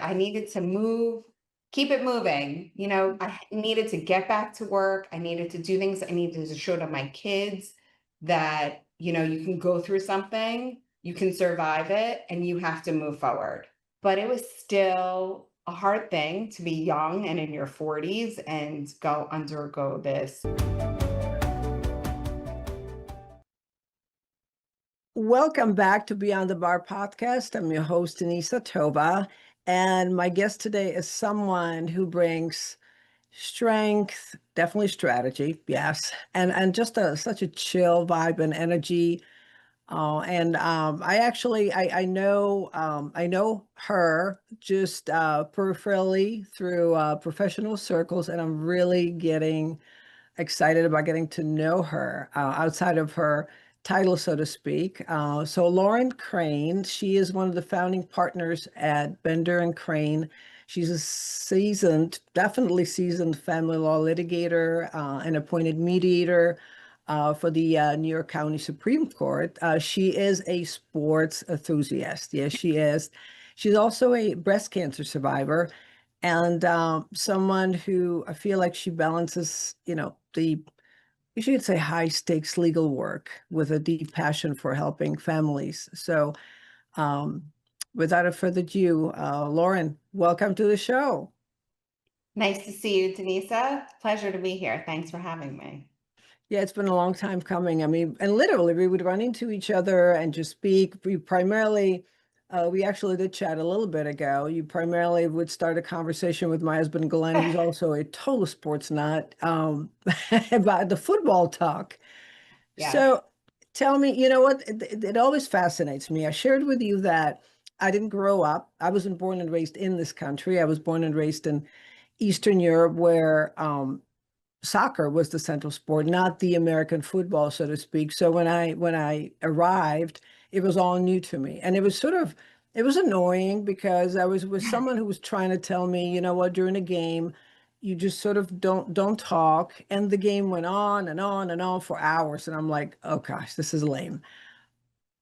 I needed to move, keep it moving. I needed to get back to work. I needed to do things. I needed to show to my kids that, you can go through something, you can survive it, and you have to move forward. But it was still a hard thing to be young and in your 40s and undergo this. Welcome back to Beyond the Bar podcast. I'm your host, Denisa Tova, and my guest today is someone who brings strength, definitely strategy, yes, and just such a chill vibe and energy. I know her just peripherally through professional circles, and I'm really getting excited about getting to know her outside of her title, so to speak. So Lauren Crane, she is one of the founding partners at Bender and Crane. She's a definitely seasoned family law litigator, and appointed mediator for the New York County Supreme Court. She is a sports enthusiast. Yes, she is. She's also a breast cancer survivor, and someone who I feel like she balances, you should say high stakes legal work with a deep passion for helping families. So, um, without a further ado, Lauren, welcome to the show. Nice to see you, Denisa. Pleasure to be here. Thanks for having me. Yeah, it's been a long time coming. I mean, and literally we would run into each other and just speak. We actually did chat a little bit ago. You primarily would start a conversation with my husband, Glenn, who's also a total sports nut, about the football talk. Yes. So tell me, you know what? It always fascinates me. I shared with you that I didn't grow up. I wasn't born and raised in this country. I was born and raised in Eastern Europe, where soccer was the central sport, not the American football, so to speak. So when I arrived, it was all new to me, and it was annoying because I was with someone who was trying to tell me, you know what, during a game, you just sort of don't talk, and the game went on and on and on for hours, and I'm like, oh gosh, this is lame.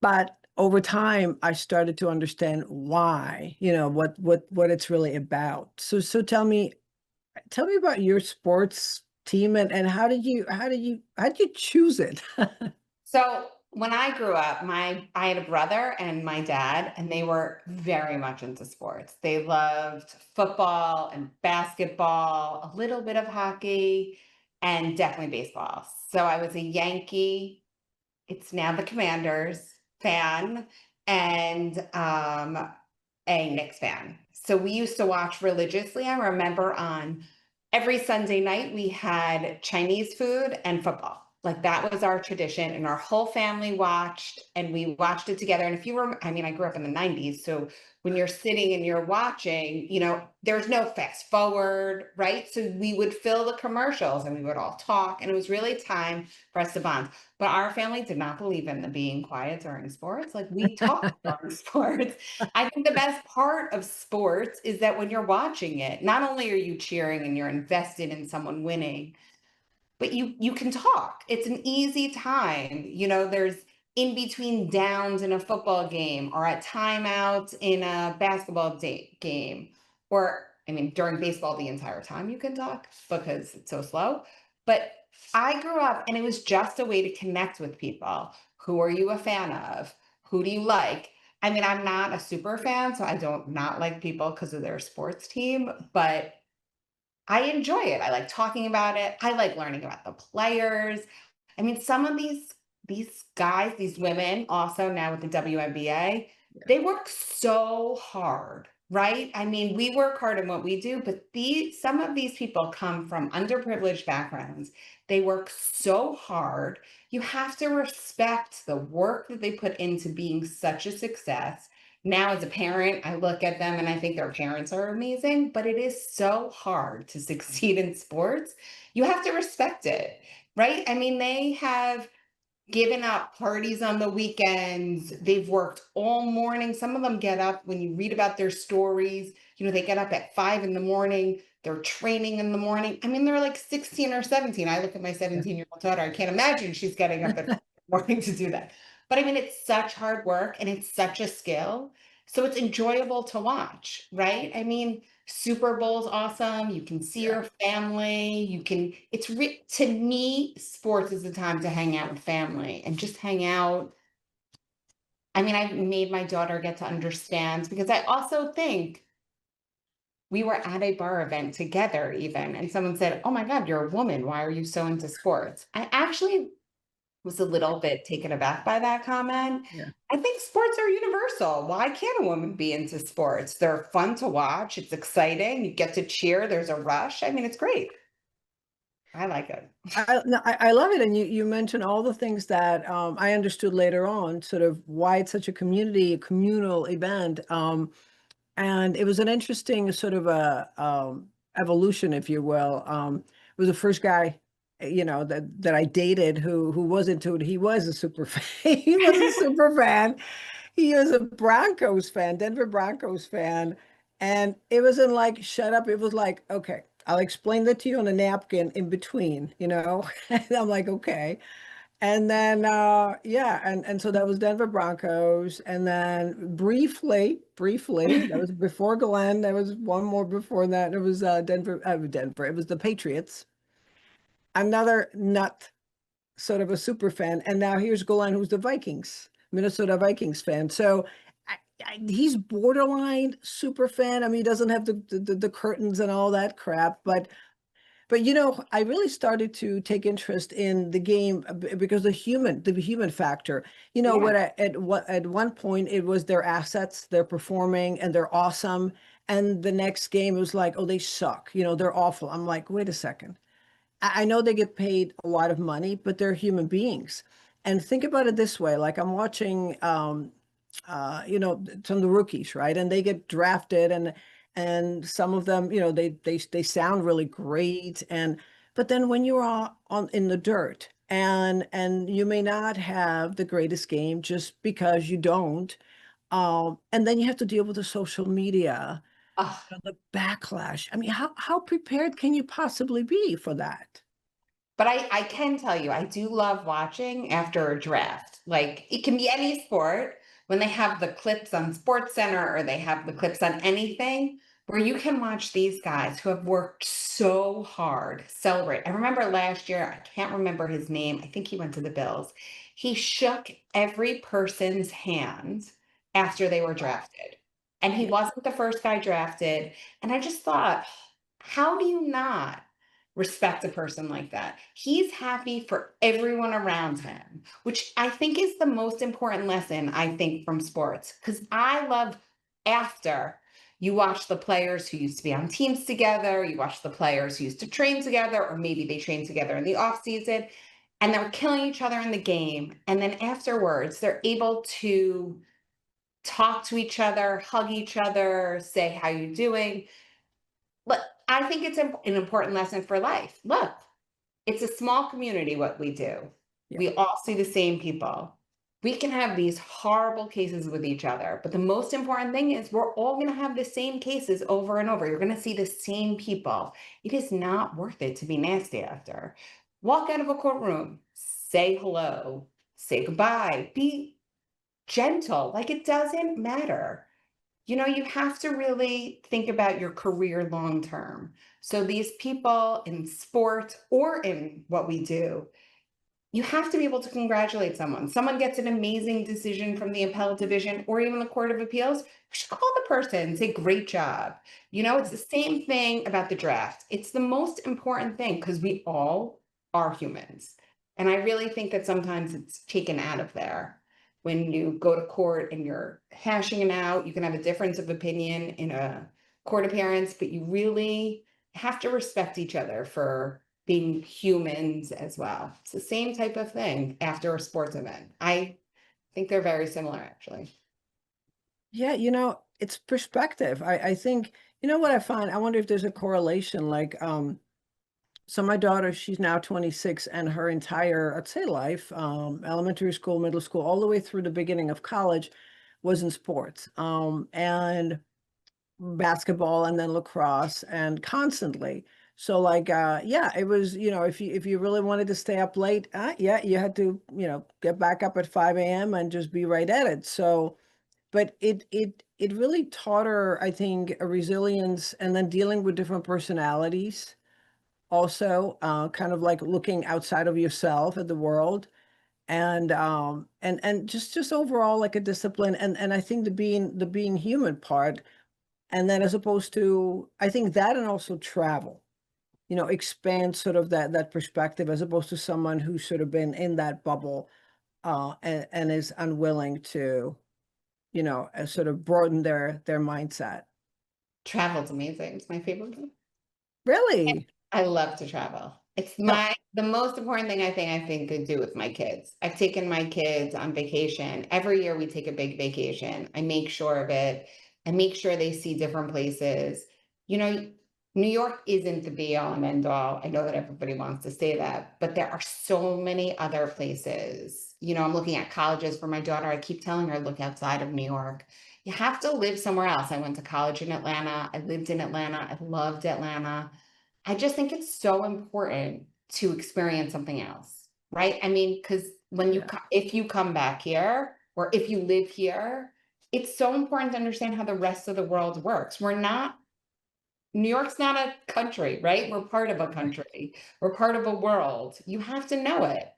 But over time, I started to understand why, what it's really about. So tell me about your sports team, and how did you choose it? So when I grew up, I had a brother and my dad, and they were very much into sports. They loved football and basketball, a little bit of hockey, and definitely baseball. So I was a Yankee, it's now the Commanders fan, and a Knicks fan. So we used to watch religiously. I remember on every Sunday night we had Chinese food and football. Like that was our tradition, and our whole family watched, and we watched it together. And if you were, I mean, I grew up in the 90s. So when you're sitting and you're watching, there's no fast forward, right? So we would fill the commercials and we would all talk, and it was really time for us to bond. But our family did not believe in the being quiet during sports. Like we talked during sports. I think the best part of sports is that when you're watching it, not only are you cheering and you're invested in someone winning, but you can talk. It's an easy time. There's in between downs in a football game, or at timeouts in a basketball game, or I mean during baseball the entire time you can talk because it's so slow. But I grew up and it was just a way to connect with people. Who are you a fan of? Who do you like? I mean, I'm not a super fan, so I don't not like people because of their sports team, but I enjoy it. I like talking about it. I like learning about the players. I mean, some of these guys, these women, also now with the WNBA, they work so hard, right? I mean, we work hard in what we do, but some of these people come from underprivileged backgrounds. They work so hard. You have to respect the work that they put into being such a success. Now as a parent, I look at them and I think their parents are amazing, but it is so hard to succeed in sports. You have to respect it, right? I mean, they have given up parties on the weekends. They've worked all morning. Some of them get up, when you read about their stories, they get up at 5 in the morning. They're training in the morning. I mean, they're like 16 or 17. I look at my 17-year-old daughter. I can't imagine she's getting up at 5 in the morning to do that. But I mean, it's such hard work and it's such a skill. So it's enjoyable to watch, right? I mean, Super Bowl's awesome. You can see Yeah. your family. To me, sports is the time to hang out with family and just hang out. I mean, I've made my daughter get to understand because I also think we were at a bar event together, even, and someone said, "Oh my God, you're a woman. Why are you so into sports?" I actually was a little bit taken aback by that comment. Yeah. I think sports are universal. Why can't a woman be into sports? They're fun to watch. It's exciting. You get to cheer. There's a rush. I mean, it's great. I like it. No, I love it. And you mentioned all the things that I understood later on, sort of why it's such a communal event. And it was an interesting sort of a evolution, if you will. It was the first guy, that I dated who was into it. He was a super fan. He was a super fan. He was a Broncos fan, Denver Broncos fan. And it wasn't like, shut up. It was like, okay, I'll explain that to you on a napkin in between, And I'm like, okay. And then yeah, and so that was Denver Broncos. And then briefly, that was before Glenn. There was one more before that. It was Denver. It was the Patriots. Another nut, sort of a super fan. And now here's Glenn, who's the Minnesota Vikings fan. So he's borderline super fan. I mean, he doesn't have the curtains and all that crap, but I really started to take interest in the game because the human factor. Yeah. At one point it was their assets, they're performing and they're awesome, and the next game it was like, oh, they suck. They're awful. I'm like, wait a second. I know they get paid a lot of money, but they're human beings. And think about it this way: like I'm watching, some of the rookies, right? And they get drafted, and some of them, they sound really great, but then when you're on in the dirt, and you may not have the greatest game just because you don't, and then you have to deal with the social media, the backlash. I mean, how prepared can you possibly be for that? But I can tell you, I do love watching after a draft. Like it can be any sport when they have the clips on Sports Center or they have the clips on anything where you can watch these guys who have worked so hard celebrate. I remember last year, I can't remember his name. I think he went to the Bills. He shook every person's hand after they were drafted. And he Yeah. wasn't the first guy drafted. And I just thought, how do you not respect a person like that? He's happy for everyone around him, which I think is the most important lesson, I think, from sports. Because I love after you watch the players who used to be on teams together, you watch the players who used to train together, or maybe they trained together in the off season, and they're killing each other in the game. And then afterwards, they're able to talk to each other, hug each other, say, "How you doing?" But I think it's an important lesson for life. Look, it's a small community what we do. Yeah. We all see the same people. We can have these horrible cases with each other, but the most important thing is we're all going to have the same cases over and over. You're going to see the same people. It is not worth it to be nasty after. Walk out of a courtroom, say hello, say goodbye, be gentle. Like it doesn't matter. You have to really think about your career long term. So these people in sport or in what we do, you have to be able to congratulate someone. Someone gets an amazing decision from the appellate division or even the Court of Appeals, you should call the person, say, great job. It's the same thing about the draft. It's the most important thing because we all are humans. And I really think that sometimes it's taken out of there. When you go to court and you're hashing it out, you can have a difference of opinion in a court appearance, but you really have to respect each other for being humans as well. It's the same type of thing after a sports event. I think they're very similar, actually. Yeah, it's perspective. I think, what I find, I wonder if there's a correlation, like, so my daughter, she's now 26, and her entire, I'd say, life, elementary school, middle school, all the way through the beginning of college, was in sports, and basketball, and then lacrosse, and constantly. So like, yeah, it was, if you really wanted to stay up late, yeah, you had to, get back up at 5 a.m. and just be right at it. So, but it really taught her, I think, a resilience and then dealing with different personalities also, kind of like looking outside of yourself at the world and just overall like a discipline and I think the being human part, and then as opposed to I think that and also travel, expand sort of that perspective as opposed to someone who's sort of been in that bubble, and is unwilling to, sort of broaden their mindset. Travel's amazing. It's my favorite thing. Really? I love to travel. It's No. the most important thing I think to do with my kids. I've taken my kids on vacation. Every year we take a big vacation. I make sure of it. I make sure they see different places. You know, New York isn't the be all and end all. I know that everybody wants to say that, but there are so many other places. I'm looking at colleges for my daughter. I keep telling her, look outside of New York. You have to live somewhere else. I went to college in Atlanta. I lived in Atlanta. I loved Atlanta. I just think it's so important to experience something else, right? I mean, because Yeah. if you come back here or if you live here, it's so important to understand how the rest of the world works. New York's not a country, right? We're part of a country. We're part of a world. You have to know it.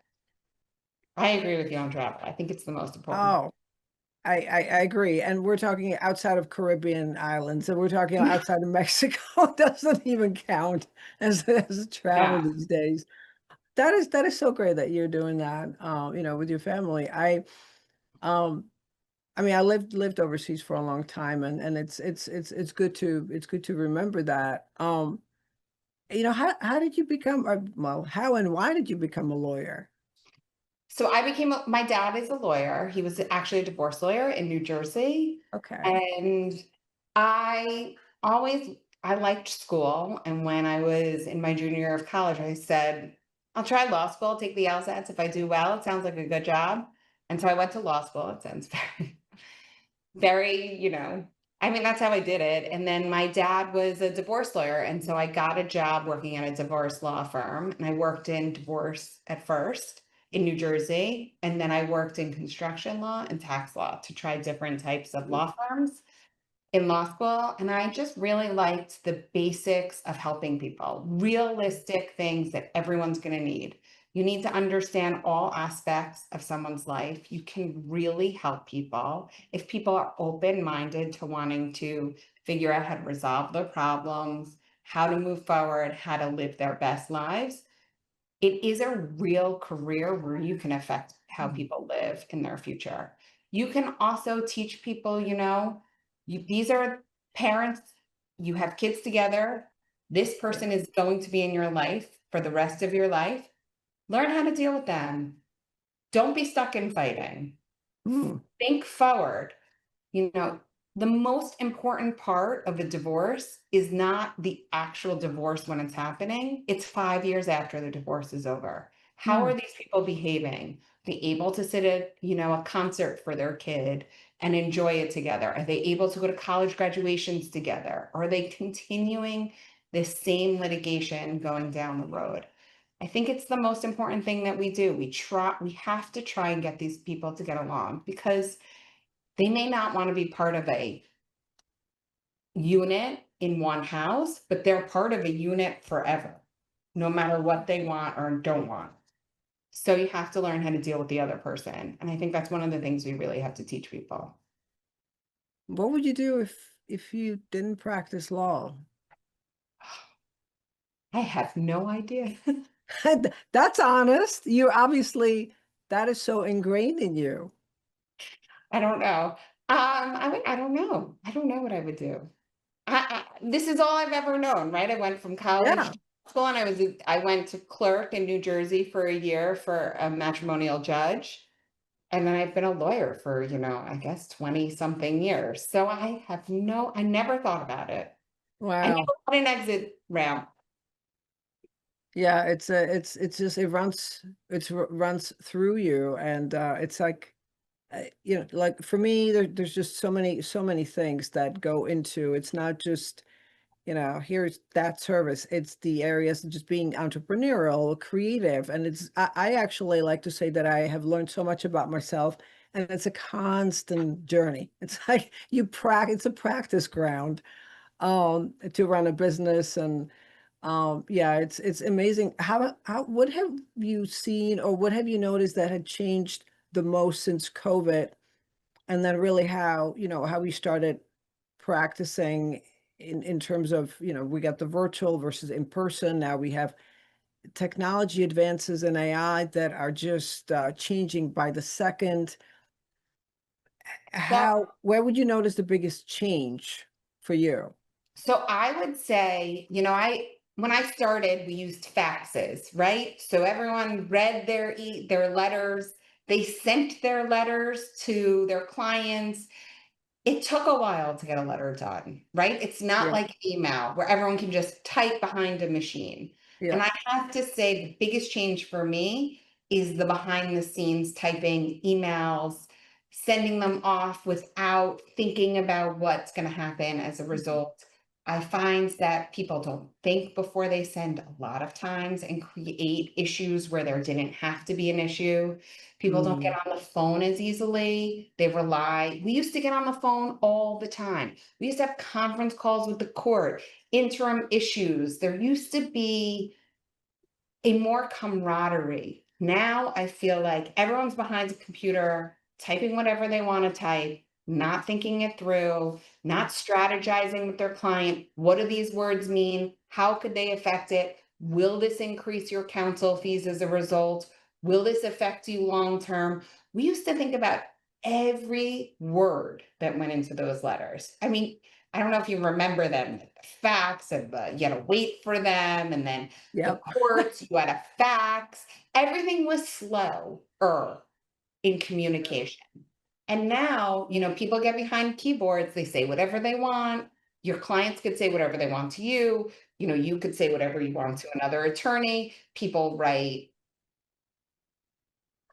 I agree with you on travel. I think it's the most important. Oh, I agree, and we're talking outside of Caribbean islands, and we're talking outside of Mexico. It doesn't even count as travel Yeah. these days. That is so great that you're doing that, with your family. Um, I mean, I lived overseas for a long time, and it's good to remember that. How did you become well, how and why did you become a lawyer? So my dad is a lawyer. He was actually a divorce lawyer in New Jersey. Okay. And I I liked school. And when I was in my junior year of college, I said, I'll try law school, take the LSATs. If I do well, it sounds like a good job. And so I went to law school. It sounds very, very, I mean, that's how I did it. And then my dad was a divorce lawyer. And so I got a job working at a divorce law firm. And I worked in divorce at first in New Jersey. And then I worked in construction law and tax law to try different types of law firms in law school. And I just really liked the basics of helping people, realistic things that everyone's going to need. You need to understand all aspects of someone's life. You can really help people if people are open minded to wanting to figure out how to resolve their problems, how to move forward, how to live their best lives. It is a real career where you can affect how Mm. people live in their future. You can also teach people, these are parents, you have kids together. This Yeah. person is going to be in your life for the rest of your life. Learn how to deal with them. Don't be stuck in fighting. Mm. Think forward. You know, the most important part of a divorce is not the actual divorce when it's happening. It's 5 years after the divorce is over. How are Mm. these people behaving? Be able to sit at, a concert for their kid and enjoy it together? Are they able to go to college graduations together? Are they continuing this same litigation going down the road? I think it's the most important thing that we do. We have to try and get these people to get along because they may not want to be part of a unit in one house, but they're part of a unit forever, no matter what they want or don't want. So you have to learn how to deal with the other person. And I think that's one of the things we really have to teach people. What would you do if you didn't practice law? I have no idea. That's honest. You obviously that is so ingrained in you. I don't know. I don't know. I don't know what I would do. This is all I've ever known, right? I went from college Yeah. to school and I went to clerk in New Jersey for a year for a matrimonial judge. And then I've been a lawyer for, I guess 20 something years. So I never thought about it. I never Wow. had an exit ramp. Yeah, it's just runs through you, and it's like like for me there's just so many things that go into it's not just here's that service. It's the areas of just being entrepreneurial, creative. And I actually like to say that I have learned so much about myself and it's a constant journey. It's like you practice, it's a practice ground to run a business. And yeah, it's amazing. How what have you seen, or what have you noticed that had changed the most since COVID? And then really how, how we started practicing in terms of, we got the virtual versus in person. Now we have technology advances in AI that are just changing by the second. So, Where would you notice the biggest change for you? so I would say, when I started, we used faxes, right? So everyone read their letters, they sent their letters to their clients. It took a while to get a letter done, right? It's not Yeah. like email where everyone can just type behind a machine. Yeah. And I have to say, the biggest change for me is the behind the scenes typing emails, sending them off without thinking about what's going to happen as a result. I find that people don't think before they send a lot of times and create issues where there didn't have to be an issue. People don't get Mm. on the phone as easily. We used to get on the phone all the time. We used to have conference calls with the court, interim issues. There used to be a more camaraderie. Now I feel like everyone's behind a computer, typing whatever they want to type, not thinking it through, not strategizing with their client. What do these words mean? How could they affect it? Will this increase your counsel fees as a result? Will this affect you long term? We used to think about every word that went into those letters. I mean, I don't know if you remember them, the facts and you had to wait for them, and then the Yep. courts, you had a fax. Everything was slower in communication. And now, people get behind keyboards, they say whatever they want. Your clients could say whatever they want to you. You could say whatever you want to another attorney. People write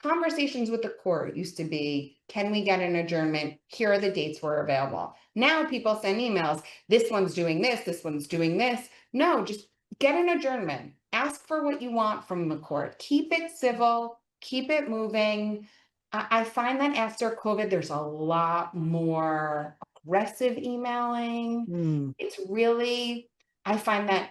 conversations with the court used to be, can we get an adjournment? Here are the dates we're available. Now people send emails. This one's doing this. This one's doing this. No, just get an adjournment. Ask for what you want from the court. Keep it civil. Keep it moving. I find that after COVID, there's a lot more aggressive emailing. Mm. It's really, I find that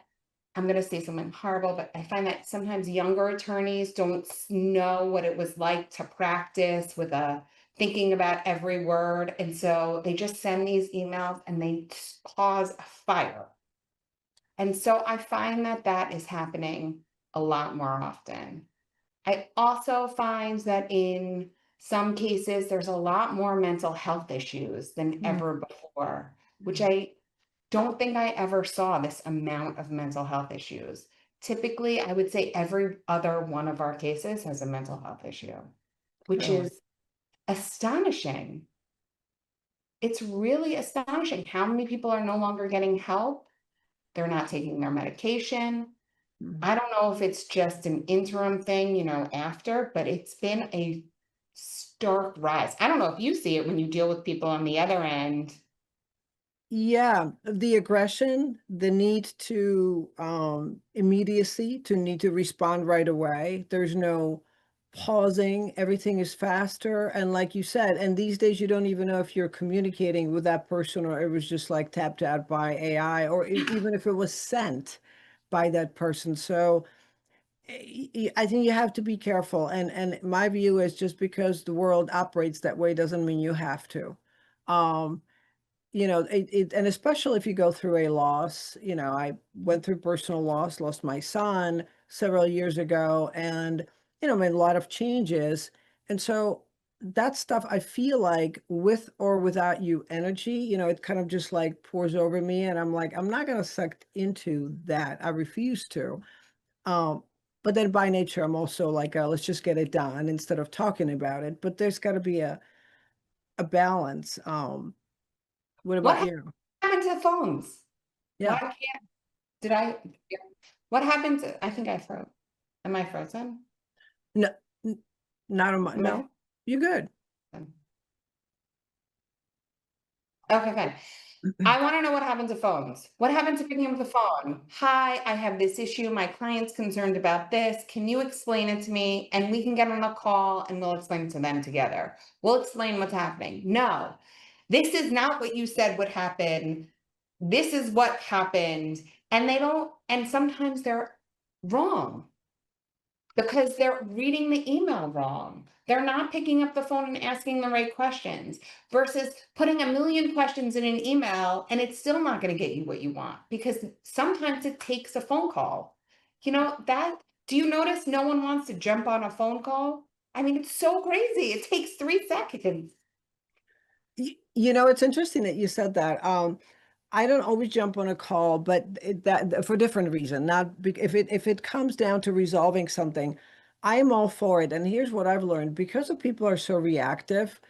I'm going to say something horrible, but I find that sometimes younger attorneys don't know what it was like to practice with thinking about every word. And so they just send these emails and they cause a fire. And so I find that that is happening a lot more often. I also find that in some cases, there's a lot more mental health issues than Mm. ever before, which I don't think I ever saw this amount of mental health issues. Typically, I would say every other one of our cases has a mental health issue, which Really? is astonishing. It's really astonishing how many people are no longer getting help. They're not taking their medication. Mm. I don't know if it's just an interim thing, after, but it's been a stark rise. I don't know if you see it when you deal with people on the other end. Yeah, the aggression, the need to immediacy, to need to respond right away. There's no pausing. Everything is faster. And like you said, and these days you don't even know if you're communicating with that person or it was just like tapped out by AI, or even if it was sent by that person. So I think you have to be careful. And my view is, just because the world operates that way doesn't mean you have to. Um, and especially if you go through a loss. I went through personal loss, lost my son several years ago, and, made a lot of changes. And so that stuff, I feel like, with or without you energy, it kind of just like pours over me. And I'm like, I'm not going to suck into that. I refuse to. Um, but then by nature, I'm also like, let's just get it done instead of talking about it. But there's got to be a balance. What What about you? happened to the phones? Why Yeah. can't, did I, what happened to, I think I froze. Am I frozen? No, not on my, Am I no, you're good. frozen? Okay, fine. I want to know what happened to phones. What happened to picking up the phone? Hi, I have this issue. My client's concerned about this. Can you explain it to me? And we can get on a call and we'll explain it to them together. We'll explain what's happening. No, this is not what you said would happen. This is what happened. And they don't, and sometimes they're wrong because they're reading the email wrong. They're not picking up the phone and asking the right questions versus putting a million questions in an email and it's still not going to get you what you want because sometimes it takes a phone call. You know, that do you notice no one wants to jump on a phone call? I mean, it's so crazy. It takes 3 seconds. You know, it's interesting that you said that. I don't always jump on a call, but that for different reason. Not if it comes down to resolving something, I am all for it. And here's what I've learned: because of people are so reactive.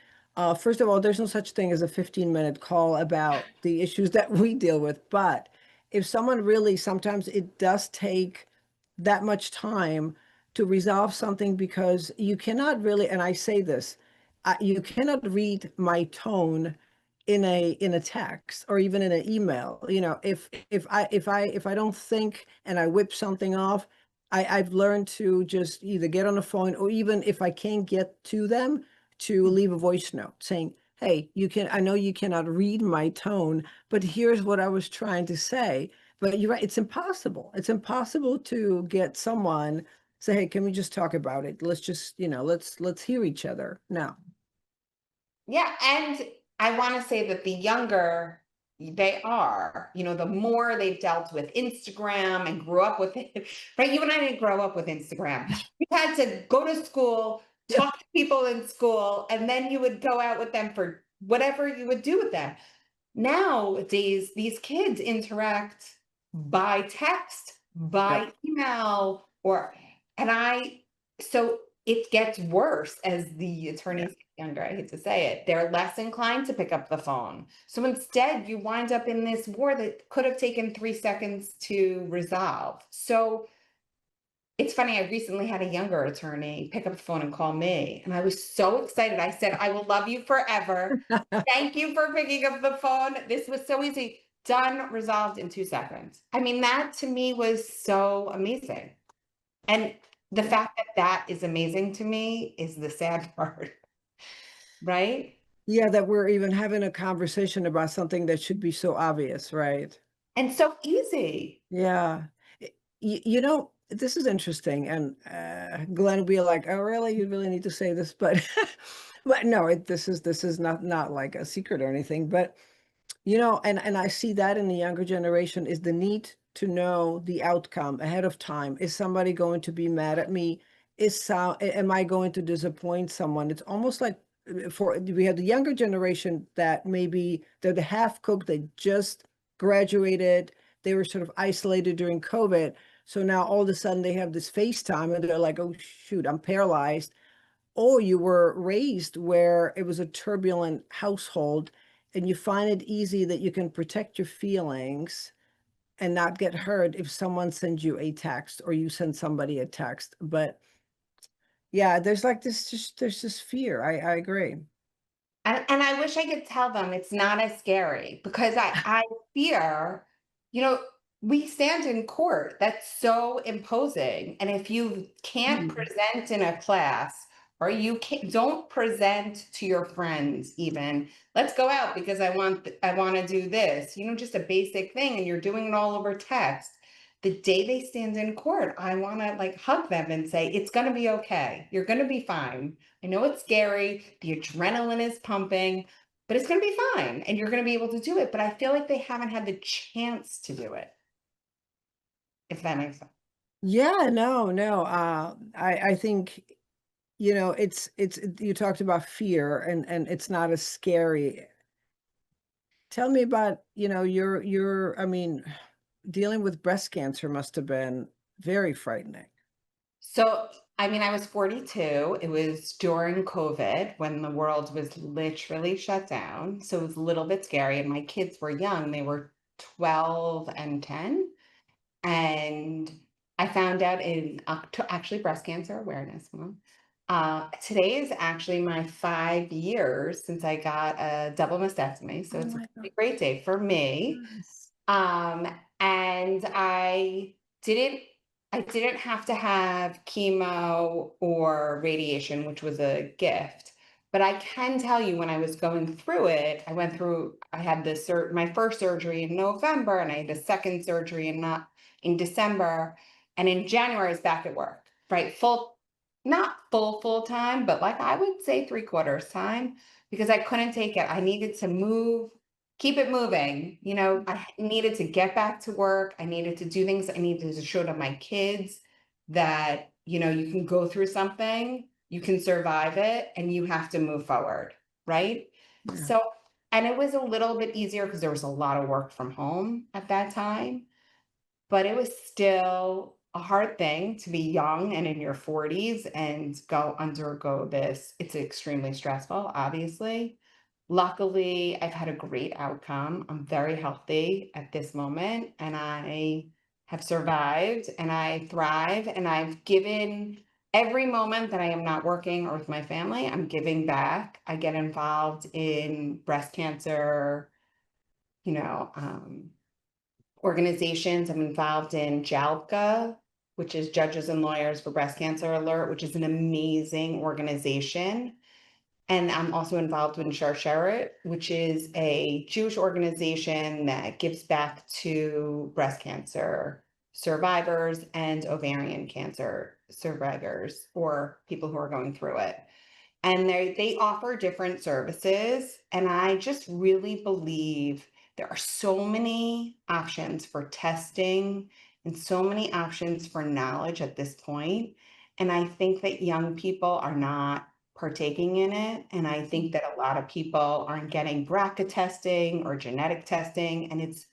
First of all, there's no such thing as a 15-minute call about the issues that we deal with. But if someone really, sometimes it does take that much time to resolve something because you cannot really, and I say this, you cannot read my tone in a text or even in an email. You know, if I don't think and I whip something off, I've learned to just either get on the phone, or even if I can't get to them, to leave a voice note saying, hey, I know you cannot read my tone, but here's what I was trying to say. But you're right, it's impossible. It's impossible to get someone say, hey, can we just talk about it? Let's just, let's hear each other now. Yeah, and I want to say that the younger they are, the more they've dealt with Instagram and grew up with it, right? You and I didn't grow up with Instagram. You had to go to school, Yeah. talk to people in school, and then you would go out with them for whatever you would do with them. Nowadays, these kids interact by text, Yep. by email, so it gets worse as the Yeah. attorneys get younger. I hate to say it. They're less inclined to pick up the phone. So instead, you wind up in this war that could have taken 3 seconds to resolve. So it's funny, I recently had a younger attorney pick up the phone and call me, and I was so excited. I said, I will love you forever. Thank you for picking up the phone. This was so easy. Done, resolved in 2 seconds. I mean, that to me was so amazing. And the fact that that is amazing to me is the sad part, right? Yeah, that we're even having a conversation about something that should be so obvious, right? And so easy. Yeah. This is interesting. And Glenn will be like, oh, really? You really need to say this? But but no, this is not like a secret or anything. But and I see that in the younger generation is the need to know the outcome ahead of time. Is somebody going to be mad at me? Am I going to disappoint someone? It's almost like we have the younger generation that maybe they're the half cooked, they just graduated, they were sort of isolated during COVID. So now all of a sudden they have this FaceTime and they're like, oh shoot, I'm paralyzed. Or you were raised where it was a turbulent household and you find it easy that you can protect your feelings and not get hurt if someone sends you a text or you send somebody a text. But yeah, there's this fear. I agree. And I wish I could tell them it's not as scary because I fear, you know, we stand in court. That's so imposing. And if you can't Mm. present in a class or you can't, don't present to your friends even, let's go out because I want to do this, just a basic thing and you're doing it all over text. The day they stand in court, I want to like hug them and say, it's going to be okay. You're going to be fine. I know it's scary, the adrenaline is pumping, but it's gonna be fine, and you're gonna be able to do it, but I feel like they haven't had the chance to do it, if that makes sense. Yeah, no, no. I think, you talked about fear and it's not as scary. Tell me about, I mean, dealing with breast cancer must have been very frightening. So, I mean, I was 42, it was during COVID when the world was literally shut down, so it was a little bit scary, and my kids were young, they were 12 and 10, and I found out in Octo actually Breast Cancer Awareness Month. Today is actually my 5 years since I got a double mastectomy, so Oh it's a my God. pretty great day for me. Yes. Um, and didn't I didn't have to have chemo or radiation, which was a gift. But I can tell you when I was going through it, I had my first surgery in November and I had a second surgery in December. And in January I was back at work, right? Not full time, but like I would say 3/4 time because I couldn't take it. I needed to move, keep it moving. I needed to get back to work. I needed to do things. I needed to show to my kids that, you can go through something, you can survive it, and you have to move forward. Right. Yeah. So, and it was a little bit easier because there was a lot of work from home at that time, but it was still a hard thing to be young and in your 40s and undergo this. It's extremely stressful, obviously. Luckily, I've had a great outcome. I'm very healthy at this moment, and I have survived and I thrive. And I've given every moment that I am not working or with my family, I'm giving back. I get involved in breast cancer, you know, um, organizations. I'm involved in JALCA, which is Judges and Lawyers for Breast Cancer Alert, which is an amazing organization. And I'm also involved in Sharsheret, which is a Jewish organization that gives back to breast cancer survivors and ovarian cancer survivors or people who are going through it. And they offer different services, and I just really believe there are so many options for testing and so many options for knowledge at this point. And I think that young people are not partaking in it. And I think that a lot of people aren't getting BRCA testing or genetic testing, and it's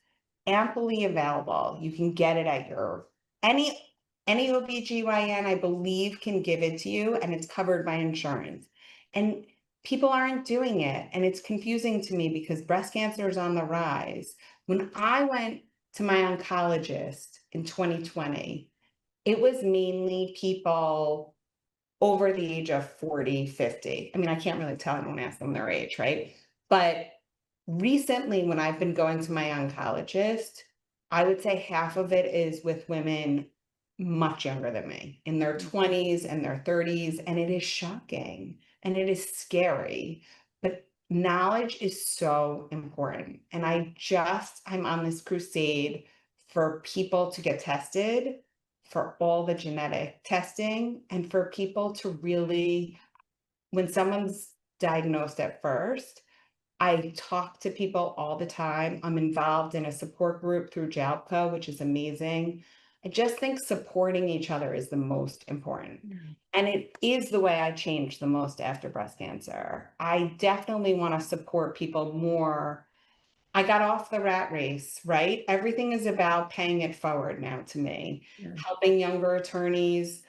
amply available. You can get it at any any OBGYN, I believe, can give it to you, and it's covered by insurance. And people aren't doing it. And it's confusing to me because breast cancer is on the rise. When I went to my oncologist in 2020, it was mainly people over the age of 40, 50. I mean, I can't really tell, I don't ask them their age, right? But recently, when I've been going to my oncologist, I would say half of it is with women much younger than me, in their 20s and their 30s, and it is shocking and it is scary. But knowledge is so important. And I'm on this crusade for people to get tested, for all the genetic testing, and for people to really, when someone's diagnosed at first, I talk to people all the time. I'm involved in a support group through JALCO, which is amazing. I just think supporting each other is the most important. Yeah. And it is the way I changed the most after breast cancer. I definitely want to support people more. I got off the rat race, right? Everything is about paying it forward now to me, Yeah. helping younger attorneys,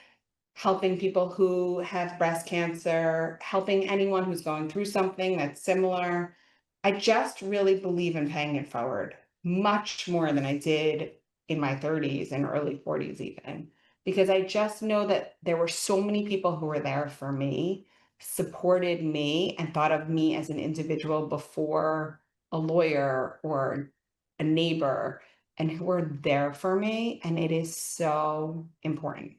helping people who have breast cancer, helping anyone who's going through something that's similar. I just really believe in paying it forward much more than I did in my 30s and early 40s, even, because I just know that there were so many people who were there for me, supported me, and thought of me as an individual before a lawyer or a neighbor, and who were there for me. And it is so important.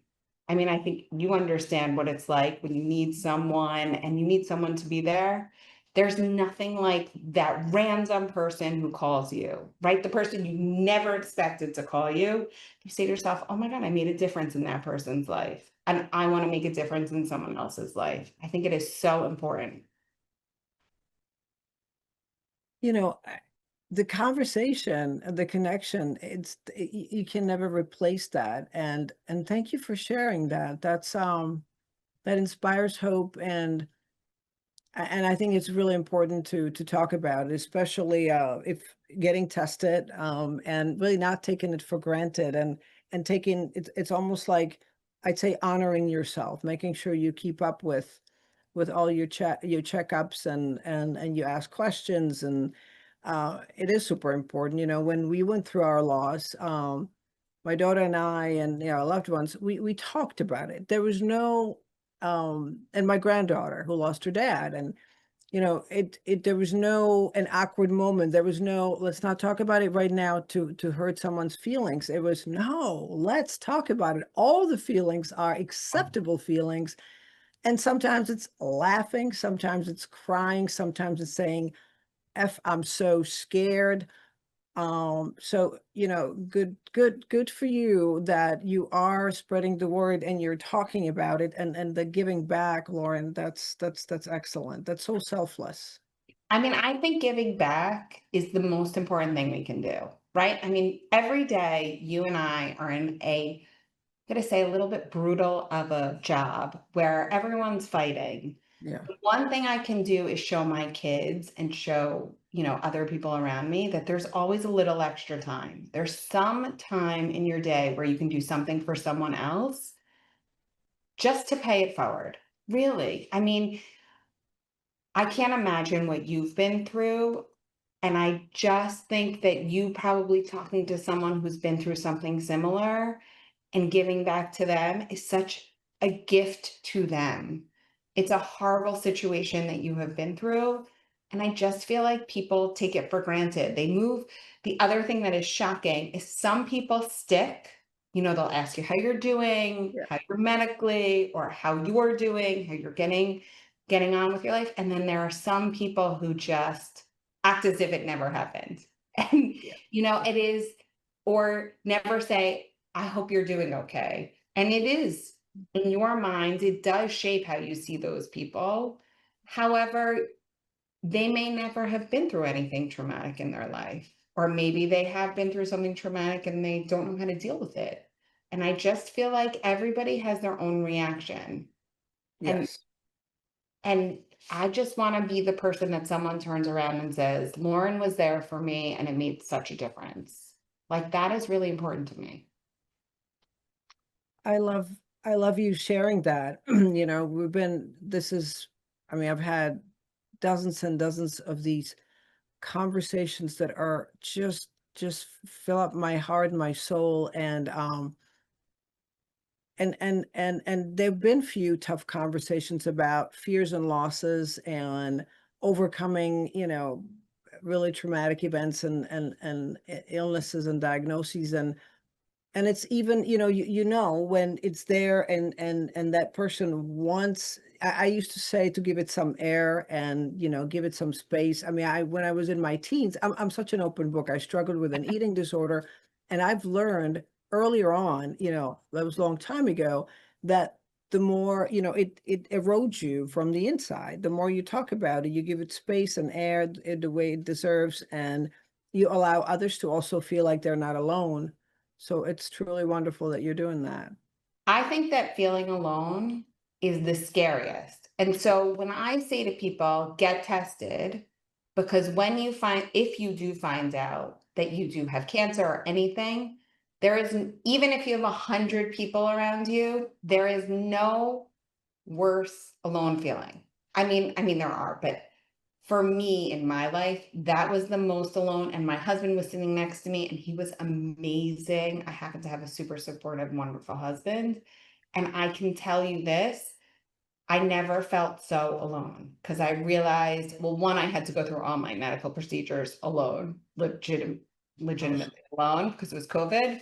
I mean, I think you understand what it's like when you need someone and you need someone to be there. There's nothing like that random person who calls you, right? The person you never expected to call you. You say to yourself, oh my God, I made a difference in that person's life. And I want to make a difference in someone else's life. I think it is so important. You know, the conversation, the connection, you can never replace that. And thank you for sharing that. That inspires hope, and I think it's really important to talk about it, especially if getting tested, and really not taking it for granted, and taking it's almost like, I'd say, honoring yourself, making sure you keep up with all your checkups, and you ask questions, and it is super important. When we went through our loss, my daughter and I, and our loved ones, we talked about it. There was no and my granddaughter who lost her dad. And, there was no an awkward moment. There was no, let's not talk about it right now to hurt someone's feelings. It was, no, let's talk about it. All the feelings are acceptable feelings. And sometimes it's laughing, sometimes it's crying, sometimes it's saying, F, I'm so scared. So, good for you that you are spreading the word and you're talking about it, and the giving back, Lauren, that's excellent. That's so selfless. I mean, I think giving back is the most important thing we can do, right? I mean, every day you and I are in I'm gonna say a little bit brutal of a job where everyone's fighting. Yeah. The one thing I can do is show my kids and show, other people around me that there's always a little extra time. There's some time in your day where you can do something for someone else just to pay it forward. Really. I mean, I can't imagine what you've been through. And I just think that you probably talking to someone who's been through something similar and giving back to them is such a gift to them. It's a horrible situation that you have been through. And I just feel like people take it for granted. They move. The other thing that is shocking is some people stick, they'll ask you how you're doing, Yeah. how you're medically, or how you're doing, how you're getting on with your life. And then there are some people who just act as if it never happened. And, Yeah. it is, or never say, I hope you're doing okay. And it is, in your minds, it does shape how you see those people. However, they may never have been through anything traumatic in their life, or maybe they have been through something traumatic and they don't know how to deal with it. And I just feel like everybody has their own reaction. And Yes. and I just want to be the person that someone turns around and says, Lauren was there for me and it made such a difference. Like that is really important to me. I love I love you sharing that. We've been this is I mean, I've had dozens and dozens of these conversations that are just fill up my heart and my soul. And there've been few tough conversations about fears and losses and overcoming, really traumatic events and illnesses and diagnoses. And it's even, when it's there and that person wants, I used to say to give it some air and, give it some space. I mean, when I was in my teens, I'm such an open book. I struggled with an eating disorder, and I've learned earlier on, that was a long time ago, that the more, it erodes you from the inside. The more you talk about it, you give it space and air the way it deserves, and you allow others to also feel like they're not alone. So it's truly wonderful that you're doing that. I think that feeling alone is the scariest. And so when I say to people, get tested, because if you do find out that you do have cancer or anything, even if you have 100 people around you, there is no worse alone feeling. I mean, there are, but for me in my life, that was the most alone. And my husband was sitting next to me and he was amazing. I happen to have a super supportive, wonderful husband. And I can tell you this, I never felt so alone because I realized, well, one, I had to go through all my medical procedures alone, Oh, legitimately alone because it was COVID.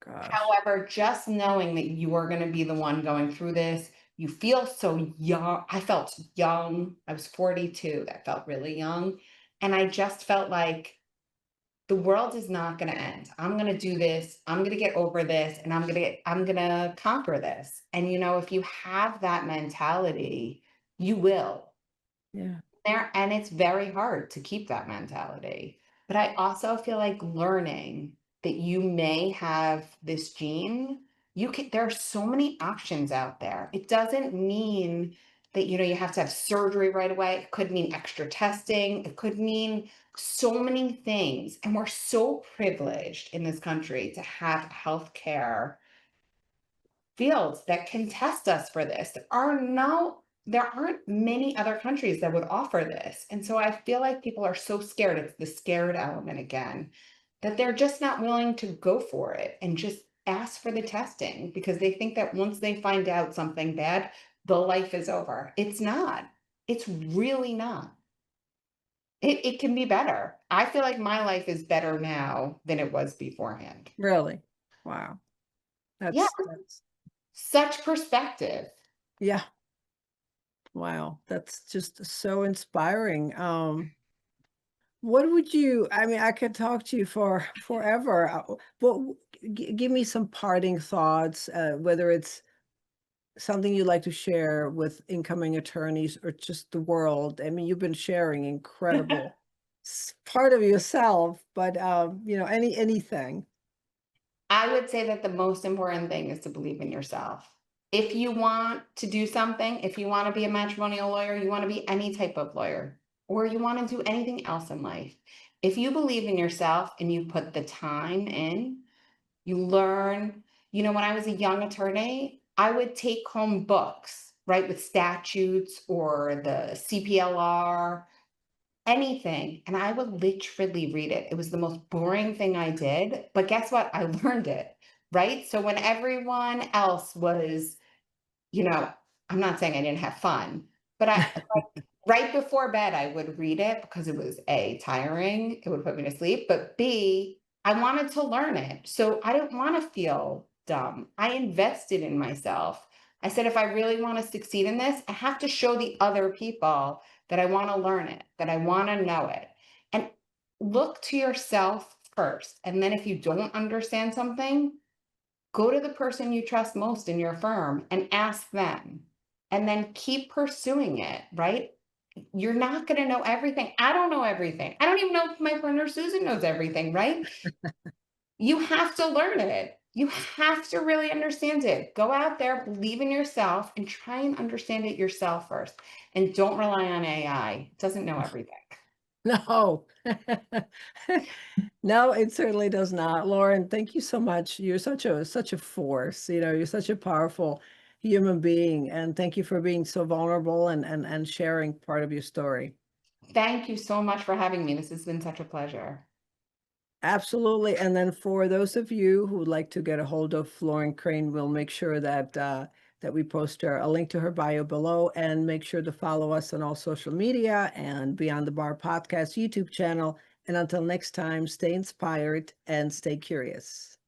gosh. However, just knowing that you are going to be the one going through this, you feel so young. I felt young. I was 42. That felt really young. And I just felt like the world is not going to end. I'm going to do this. I'm going to get over this and I'm going to conquer this. And if you have that mentality, you will Yeah. and it's very hard to keep that mentality. But I also feel like learning that you may have this gene, there are so many options out there. It doesn't mean that you have to have surgery right away. It could mean extra testing. It could mean so many things. And we're so privileged in this country to have healthcare fields that can test us for this. There aren't many other countries that would offer this. And so I feel like people are so scared. It's the scared element again, that they're just not willing to go for it and just ask for the testing because they think that once they find out something bad, the life is over. It's not. It's really not. It can be better. I feel like my life is better now than it was beforehand. Really? Wow. Yeah, That's such perspective. yeah. Wow. That's just so inspiring. What would you, I mean, I could talk to you for forever. But give me some parting thoughts, whether it's something you'd like to share with incoming attorneys or just the world. I mean, you've been sharing incredible part of yourself, but anything. I would say that the most important thing is to believe in yourself. If you want to do something, if you want to be a matrimonial lawyer, you want to be any type of lawyer, or you want to do anything else in life, if you believe in yourself and you put the time in, you learn. When I was a young attorney, I would take home books, right, with statutes or the CPLR, anything, and I would literally read it. It was the most boring thing I did, but guess what? I learned it, right? So when everyone else was, you know, I'm not saying I didn't have fun, but I like right before bed, I would read it because it was A, tiring, it would put me to sleep, but B, I wanted to learn it. So I didn't want to feel dumb. I invested in myself. I said, if I really want to succeed in this, I have to show the other people that I want to learn it, that I want to know it. And look to yourself first. And then if you don't understand something, go to the person you trust most in your firm and ask them, and then keep pursuing it, right? You're not going to know everything. I don't know everything. I don't even know if my partner Susan knows everything, right? You have to learn it. You have to really understand it. Go out there, believe in yourself, and try and understand it yourself first. And don't rely on AI. It doesn't know everything. No. No, it certainly does not. Lauren, thank you so much. You're such a force, you're such a powerful human being. And thank you for being so vulnerable and sharing part of your story. Thank you so much for having me. This has been such a pleasure. Absolutely. And then for those of you who would like to get a hold of Lauren Crane, we'll make sure that that we post a link to her bio below, and make sure to follow us on all social media and Beyond the Bar podcast YouTube channel. And until next time, stay inspired and stay curious.